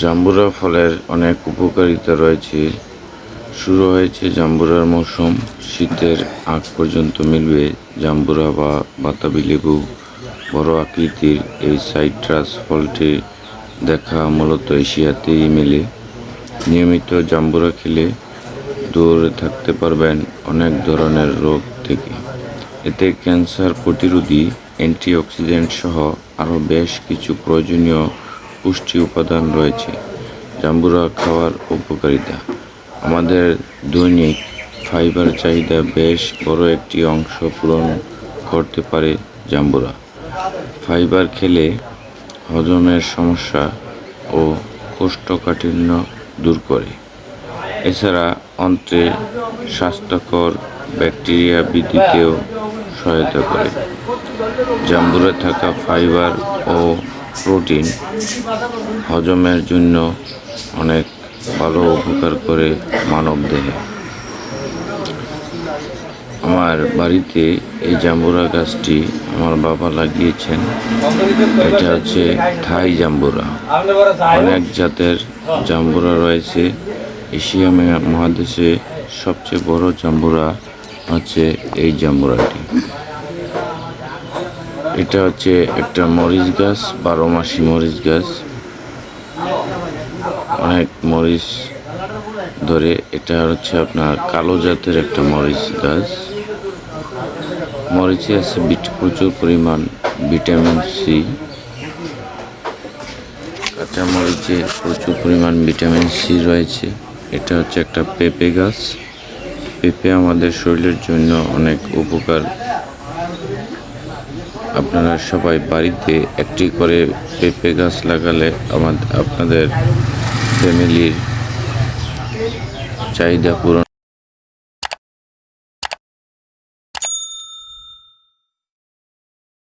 জাম্বুরা ফলের অনেক উপকারিতা রয়েছে। শুরু হয়েছে জাম্বুরার মৌসুম। শীতের আগ পর্যন্ত মিলবে জাম্বুরা বা বাতাবি লেবু। বড় আকৃতির এই সাইট্রাস ফলটি দেখা মূলত এশিয়াতেই মেলে। নিয়মিত জাম্বুরা খেলে দূরে থাকতে পারবেন অনেক ধরনের রোগ থেকে। এতে ক্যান্সার প্রতিরোধী, অ্যান্টিঅক্সিডেন্ট সহ আরও বেশ কিছু প্রয়োজনীয় পুষ্টি উপাদান রয়েছে। জাম্বুরা খাওয়ার উপকারিতা: আমাদের দৈনিক ফাইবার চাহিদা বেশ বড় একটি অংশ পূরণ করতে পারে জাম্বুরা। ফাইবার খেলে হজমের সমস্যা ও কোষ্ঠকাঠিন্য দূর করে। এছাড়া অন্ত্রের স্বাস্থ্যকর ব্যাকটেরিয়া বৃদ্ধিতেও সহায়তা করে। জাম্বুরে থাকা ফাইবার ও প্রোটিন হজমের জন্য অনেক ভালো উপকার করে মানবদেহে। আমার বাড়িতে এই জাম্বুরা গাছটি আমার বাবা লাগিয়েছেন। এটা হচ্ছে থাই জাম্বুরা। অনেক জাতের জাম্বুরা রয়েছে। এশিয়া মহাদেশে সবচেয়ে বড় জাম্বুরা হচ্ছে এই জাম্বুরাটি। এটা হচ্ছে একটা মরিচ গাছ, 12 মাসি মরিচ গাছ। অনেক মরিচ ধরে। এটা হচ্ছে আপনার কালো জাতের একটা মরিচ গাছ। মরিচে আছে প্রচুর পরিমাণ ভিটামিন সি। কাঁচা মরিচে প্রচুর পরিমাণ ভিটামিন সি রয়েছে। এটা হচ্ছে একটা পেঁপে গাছ। পেঁপে আমাদের শরীরের জন্য অনেক উপকার। আপনারা সবাই বাড়িতে একটি করে পেঁপে গাছ লাগালে আপনাদের ফ্যামিলির চাহিদা পূরণ